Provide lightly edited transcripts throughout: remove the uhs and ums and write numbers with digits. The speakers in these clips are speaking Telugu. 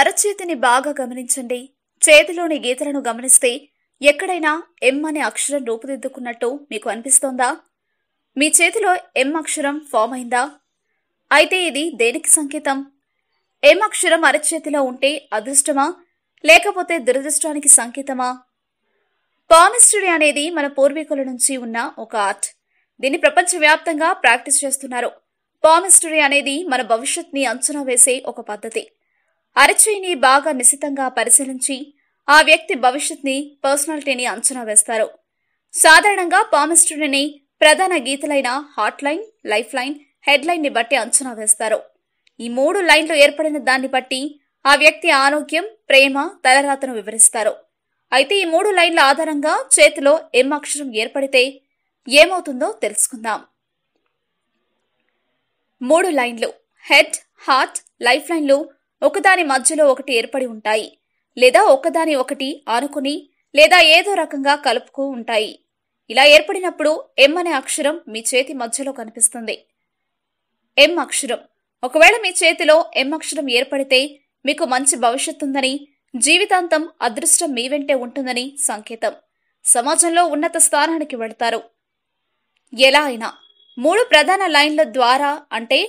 అరచేతిని బాగా గమనించండి. చేతిలోని గీతలను గమనిస్తే ఎక్కడైనా ఎం అనే అక్షరం రూపుదిద్దుకున్నట్టు మీకు అనిపిస్తోందా? మీ చేతిలో ఎం అక్షరం ఫామ్ అయిందా? అయితే ఇది దేనికి సంకేతం? ఎం అక్షరం అరచేతిలో ఉంటే అదృష్టమా లేకపోతే దురదృష్టానికి సంకేతమా? పామిస్ట్రీ అనేది మన పూర్వీకుల నుంచి ఉన్న ఒక ఆర్ట్. దీన్ని ప్రపంచవ్యాప్తంగా ప్రాక్టీస్ చేస్తున్నారు. పామిస్ట్రీ అనేది మన భవిష్యత్ని అంచనా వేసే ఒక పద్ధతి. అరచేయిని బాగా నిశితంగా పరిశీలించి ఆ వ్యక్తి భవిష్యత్ని, పర్సనాలిటీని అంచనా వేస్తారు. సాధారణంగా పామిస్ట్రీని ప్రధాన గీతలైన heart line, life line, head line ని బట్టి అంచనా వేస్తారు. ఈ 3 లైన్లు ఏర్పడిన దాన్ని బట్టి ఆ వ్యక్తి ఆరోగ్యం, ప్రేమ, తలరాతను వివరిస్తారు. అయితే ఈ 3 లైన్ల ఆధారంగా చేతిలో ఎం అక్షరం ఏర్పడితే ఏమవుతుందో తెలుసుకుందాం. 3 లైన్లు హెడ్, హార్ట్, లైఫ్ లైన్లు ఒకదాని మధ్యలో ఒకటి ఏర్పడి ఉంటాయి, లేదా ఒకదాని ఒకటి ఆనుకుని లేదా ఏదో రకంగా కలుపుకు ఉంటాయి. ఇలా ఏర్పడినప్పుడు ఎం అనే అక్షరం మీ చేతి మధ్యలో కనిపిస్తుంది. ఎం అక్షరం ఒకవేళ మీ చేతిలో ఎం అక్షరం ఏర్పడితే మీకు మంచి భవిష్యత్తుందని, జీవితాంతం అదృష్టం మీ వెంటే ఉంటుందని సంకేతం. సమాజంలో ఉన్నత స్థానానికి వెళతారు. ఎలా అయినా 3 ప్రధాన లైన్ల ద్వారా అంటే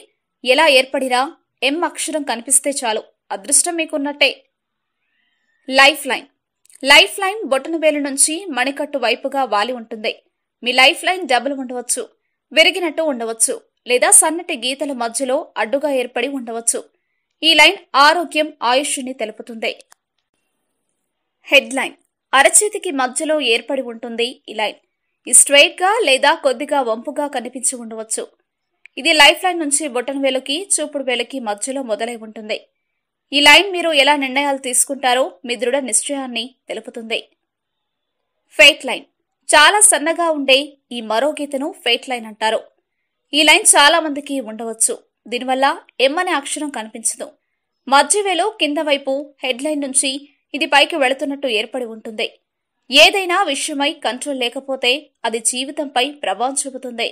ఎలా ఏర్పడినా ఎం అక్షరం కనిపిస్తే చాలు, అదృష్టం మీకున్నట్టే. Life line. లైఫ్ లైన్ బొటనవేలు నుంచి మణికట్టు వైపుగా వాలి ఉంటుంది. మీ లైఫ్ లైన్ డబుల్ ఉండవచ్చు, విరిగినట్టు ఉండవచ్చు, లేదా సన్నటి గీతల మధ్యలో అడ్డుగా ఏర్పడి ఉండవచ్చు. ఈ లైన్ ఆరోగ్యం, ఆయుష్ని తెలుపుతుంది. హెడ్ లైన్ అరచేతికి మధ్యలో ఏర్పడి ఉంటుంది. ఈ లైన్ స్ట్రెయిట్ గా లేదా కొద్దిగా వంపుగా కనిపించి ఉండవచ్చు. ఇది లైఫ్ లైన్ నుంచి బొటనవేలుకి, చూపుడు వేలుకి మధ్యలో మొదలై ఉంటుంది. ఈ లైన్ మీరు ఎలా నిర్ణయాలు తీసుకుంటారో మీ దృఢ నిశ్చయాన్ని తెలుపుతుంది. ఫేట్ లైన్ చాలా సన్నగా ఉండే ఈ మరో గీతను ఫేట్ లైన్ అంటారు. ఈ లైన్ చాలా మందికి ఉండవచ్చు. దీనివల్ల ఎం అనే అక్షరం కనిపించదు. మధ్యవేలు కింద వైపు హెడ్ లైన్ నుంచి ఇది పైకి వెళుతున్నట్టు ఏర్పడి ఉంటుంది. ఏదైనా విషయమై కంట్రోల్ లేకపోతే అది జీవితంపై ప్రభావం చూపుతుంది.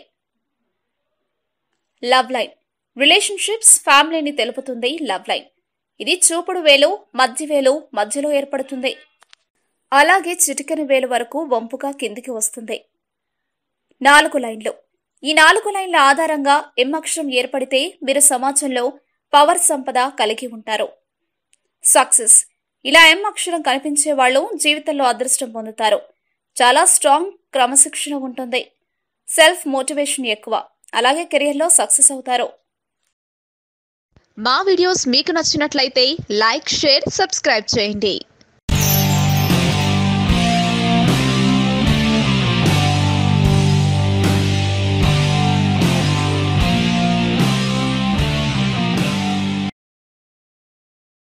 లవ్ లైన్ రిలేషన్షిప్స్, ఫ్యామిలీని తెలుపుతుంది. లవ్ లైన్ ఇది చూపుడు వేలు, మధ్యవేలు మధ్యలో ఏర్పడుతుంది. అలాగే చిటికెన వేలు వరకు వంపుగా కిందికి వస్తుంది. 4 లైన్లు. ఈ 4 లైన్ల ఆధారంగా ఎం అక్షరం ఏర్పడితే మీరు సమాజంలో పవర్, సంపద కలిగి ఉంటారు. సక్సెస్. ఇలా ఎం అక్షరం కనిపించే వాళ్ళు జీవితంలో అదృష్టం పొందుతారు. చాలా స్ట్రాంగ్ క్రమశిక్షణ ఉంటుంది. సెల్ఫ్ మోటివేషన్ ఎక్కువ. అలాగే కెరియర్లో సక్సెస్ అవుతారు. మా వీడియోస్ మీకు నచ్చినట్లయితే లైక్, షేర్, సబ్స్క్రైబ్ చేయండి.